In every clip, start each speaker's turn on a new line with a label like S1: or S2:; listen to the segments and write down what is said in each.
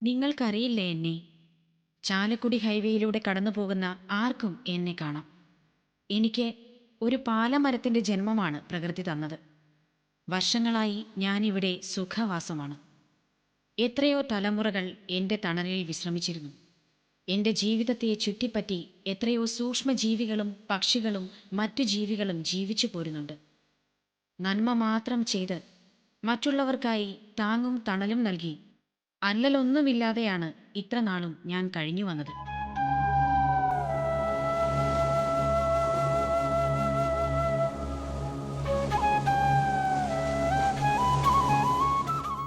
S1: നിങ്ങൾക്കറിയില്ലേ എന്നെ? ചാലക്കുടി ഹൈവേയിലൂടെ കടന്നു പോകുന്ന ആർക്കും എന്നെ കാണാം. എനിക്ക് ഒരു പാലമരത്തിൻ്റെ ജന്മമാണ് പ്രകൃതി തന്നത്. വർഷങ്ങളായി ഞാനിവിടെ സുഖവാസമാണ്. എത്രയോ തലമുറകൾ എൻ്റെ തണലിൽ വിശ്രമിച്ചിരുന്നു. എൻ്റെ ജീവിതത്തെ ചുറ്റിപ്പറ്റി എത്രയോ സൂക്ഷ്മജീവികളും പക്ഷികളും മറ്റു ജീവികളും ജീവിച്ചു പോരുന്നുണ്ട്. നന്മ മാത്രം ചെയ്ത് മറ്റുള്ളവർക്കായി താങ്ങും തണലും നൽകി അല്ലലൊന്നുമില്ലാതെയാണ് ഇത്ര നാളും ഞാൻ കഴിഞ്ഞു വന്നത്.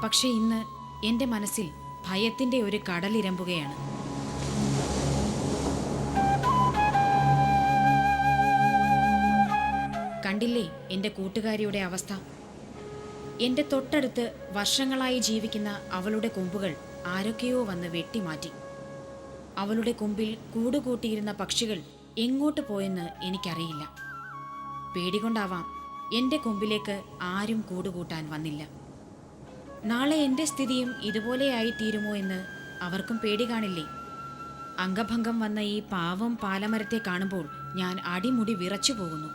S1: പക്ഷെ ഇന്ന് എൻ്റെ മനസ്സിൽ ഭയത്തിൻ്റെ ഒരു കടലിരമ്പുകയാണ്. കണ്ടില്ലേ എൻ്റെ കൂട്ടുകാരിയുടെ അവസ്ഥ? എൻ്റെ തൊട്ടടുത്ത് വർഷങ്ങളായി ജീവിക്കുന്ന അവളുടെ കൊമ്പുകൾ ആരൊക്കെയോ വന്ന് വെട്ടിമാറ്റി. അവളുടെ കൊമ്പിൽ കൂടുകൂട്ടിയിരുന്ന പക്ഷികൾ എങ്ങോട്ട് പോയെന്ന് എനിക്കറിയില്ല. പേടികൊണ്ടാവാം എൻ്റെ കൊമ്പിലേക്ക് ആരും കൂടുകൂട്ടാൻ വന്നില്ല. നാളെ എൻ്റെ സ്ഥിതിയും ഇതുപോലെയായി തീരുമോ എന്ന് അവർക്കും പേടി കാണില്ലേ? അംഗഭംഗം വന്ന ഈ പാവം പാലമരത്തെ കാണുമ്പോൾ ഞാൻ അടിമുടി വിറച്ചു പോകുന്നു.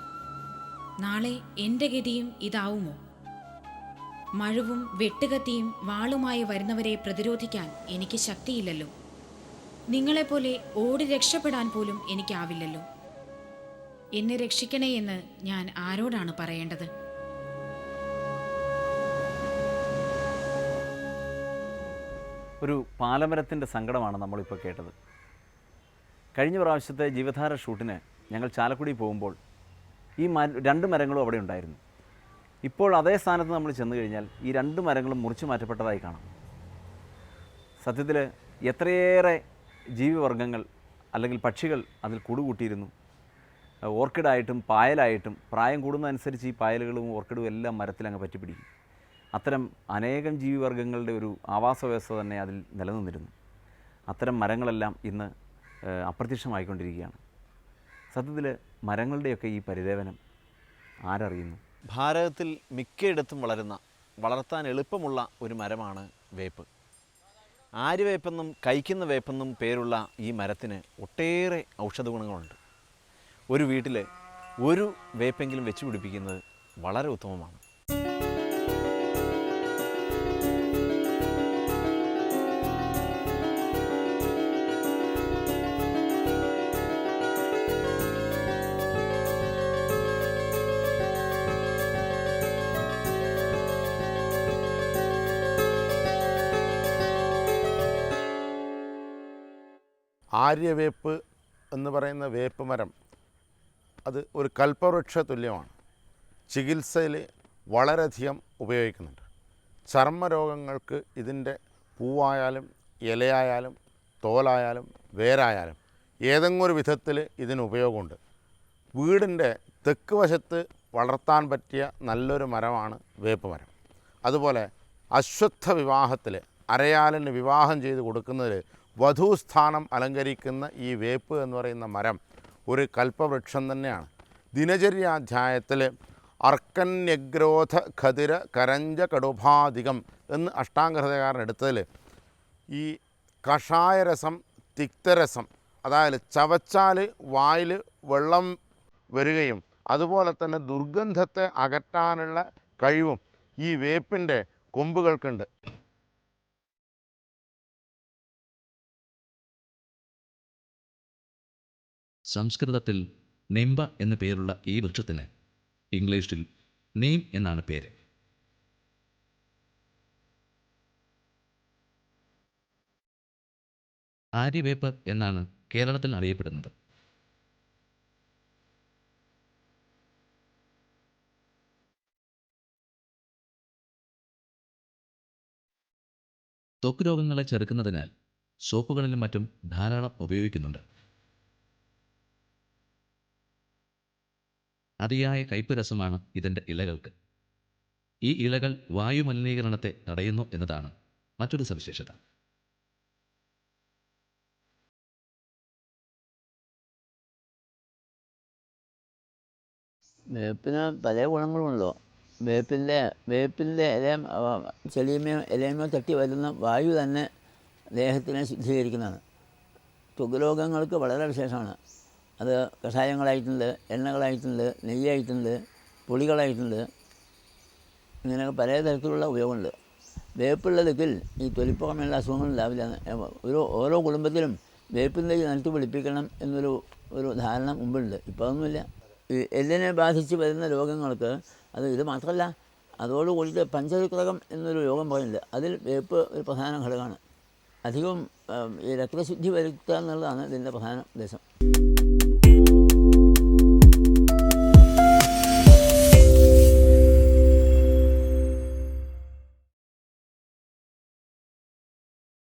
S1: നാളെ എൻ്റെ ഗതിയും ഇതാവുമോ? മഴുവും വെട്ടുകത്തിയും വാളുമായി വരുന്നവരെ പ്രതിരോധിക്കാൻ എനിക്ക് ശക്തിയില്ലല്ലോ. നിങ്ങളെപ്പോലെ ഓടി രക്ഷപ്പെടാൻ പോലും എനിക്കാവില്ലല്ലോ. എന്നെ രക്ഷിക്കണേ എന്ന് ഞാൻ ആരോടാണ് പറയേണ്ടത്?
S2: ഒരു പാലമരത്തിൻ്റെ സങ്കടമാണ് നമ്മളിപ്പോൾ കേട്ടത്. കഴിഞ്ഞ പ്രാവശ്യത്തെ ജീവധാര ഷൂട്ടിന് ഞങ്ങൾ ചാലക്കുടി പോകുമ്പോൾ ഈ രണ്ട് മരങ്ങളും അവിടെ ഉണ്ടായിരുന്നു. ഇപ്പോൾ അതേ സ്ഥാനത്ത് നമ്മൾ ചെന്ന് കഴിഞ്ഞാൽ ഈ രണ്ട് മരങ്ങളും മുറിച്ചു മാറ്റപ്പെട്ടതായി കാണാം. സത്യത്തിൽ എത്രയേറെ ജീവിവർഗങ്ങൾ അല്ലെങ്കിൽ പക്ഷികൾ അതിൽ കൂടുകൂട്ടിയിരുന്നു. ഓർക്കിഡായിട്ടും പായലായിട്ടും പ്രായം കൂടുന്നതനുസരിച്ച് ഈ പായലുകളും ഓർക്കിഡും എല്ലാം മരത്തിലങ്ങ് പറ്റിപ്പിടിക്കും. അത്തരം അനേകം ജീവിവർഗങ്ങളുടെ ഒരു ആവാസ വ്യവസ്ഥ തന്നെ അതിൽ നിലനിന്നിരുന്നു. അത്തരം മരങ്ങളെല്ലാം ഇന്ന് അപ്രത്യക്ഷമായിക്കൊണ്ടിരിക്കുകയാണ്. സത്യത്തിൽ മരങ്ങളുടെയൊക്കെ ഈ പരിദേവനം ആരറിയുന്നു? ഭാരതത്തിൽ മിക്കയിടത്തും വളർത്താൻ എളുപ്പമുള്ള ഒരു മരമാണ് വേപ്പ്. ആര്യവേപ്പെന്നും കൈക്കുന്ന വേപ്പെന്നും പേരുള്ള ഈ മരത്തിന് ഒട്ടേറെ ഔഷധ ഗുണങ്ങളുണ്ട്. ഒരു വീട്ടിൽ ഒരു വേപ്പെങ്കിലും വെച്ച് പിടിപ്പിക്കുന്നത് വളരെ ഉത്തമമാണ്.
S3: ആര്യവേപ്പ് എന്ന് പറയുന്ന വേപ്പ് മരം അത് ഒരു കൽപ്പവൃക്ഷ തുല്യമാണ്. ചികിത്സയിൽ വളരെയധികം ഉപയോഗിക്കുന്നുണ്ട്. ചർമ്മരോഗങ്ങൾക്ക് ഇതിൻ്റെ പൂവായാലും ഇലയായാലും തോലായാലും വേരായാലും ഏതെങ്കിലും ഒരു വിധത്തിൽ ഇതിന് ഉപയോഗമുണ്ട്. വീടിൻ്റെ തെക്ക് വശത്ത് വളർത്താൻ പറ്റിയ നല്ലൊരു മരമാണ് വേപ്പ് മരം. അതുപോലെ അശ്വത്ഥ വിവാഹത്തിൽ അരയാലിന് വിവാഹം ചെയ്ത് കൊടുക്കുന്നതിൽ വധൂസ്ഥാനം അലങ്കരിക്കുന്ന ഈ വേപ്പ് എന്ന് പറയുന്ന മരം ഒരു കൽപ്പവൃക്ഷം തന്നെയാണ്. ദിനചര്യാധ്യായത്തിൽ അർക്കന്യഗ്രോധ ഖതിര കരഞ്ച കടുഭാധികം എന്ന് അഷ്ടാംഗഹൃദയകാരൻ എടുത്തതിൽ ഈ കഷായരസം തിക്തരസം, അതായത് ചവച്ചാൽ വായിൽ വെള്ളം വരികയും അതുപോലെ തന്നെ ദുർഗന്ധത്തെ അകറ്റാനുള്ള കഴിവും ഈ വേപ്പിൻ്റെ കൊമ്പുകൾക്കുണ്ട്.
S4: സംസ്കൃതത്തിൽ നിംബ എന്നു പേരുള്ള ഈ വൃക്ഷത്തിന് ഇംഗ്ലീഷിൽ നീം എന്നാണ് പേര്. ആര്യവേപ്പ് എന്നാണ് കേരളത്തിൽ അറിയപ്പെടുന്നത്. ത്വക്ക് രോഗങ്ങളെ ചെറുക്കുന്നതിനാൽ സോപ്പുകളിലും മറ്റും ധാരാളം ഉപയോഗിക്കുന്നുണ്ട്. അതിയായ കയ്പ് രസമാണ് ഇതിൻ്റെ ഇലകൾക്ക്. ഈ ഇലകൾ വായുമലിനീകരണത്തെ തടയുന്നു എന്നതാണ് മറ്റൊരു സവിശേഷത.
S5: വേപ്പിന് പല ഗുണങ്ങളുണ്ടല്ലോ. വേപ്പിൻ്റെ ഇല ചെളിയുമേ ഇലയുമേ തട്ടി വരുന്ന വായു തന്നെ ദേഹത്തിനെ ശുദ്ധീകരിക്കുന്നതാണ്. ത്വക്ക് രോഗങ്ങൾക്ക് വളരെ വിശേഷമാണ്. അത് കഷായങ്ങളായിട്ടുണ്ട്, എണ്ണകളായിട്ടുണ്ട്, നെയ്യായിട്ടുണ്ട്, പൊടികളായിട്ടുണ്ട്, ഇങ്ങനെ പല തരത്തിലുള്ള ഉപയോഗമുണ്ട്. വേപ്പുള്ള ദിക്കിൽ ഈ തൊലിപ്പുറമേയുള്ള അസുഖങ്ങളുണ്ടാവില്ല. ഓരോ കുടുംബത്തിലും വേപ്പിൻ തൈ നട്ടു പിടിപ്പിക്കണം ഒരു ധാരണ മുമ്പുണ്ട്. ഇപ്പോൾ അതൊന്നുമില്ല. ഈ എല്ലിനെ ബാധിച്ച് വരുന്ന രോഗങ്ങൾക്ക് ഇത് മാത്രമല്ല, അതോടുകൂടിയിട്ട് പഞ്ചവിക്രകം എന്നൊരു രോഗം പറയുന്നുണ്ട്. അതിൽ വേപ്പ് ഒരു പ്രധാന ഘടകമാണ്. അധികവും ഈ രക്തശുദ്ധി വരുത്തുക എന്നുള്ളതാണ് ഇതിൻ്റെ പ്രധാന ഉദ്ദേശം.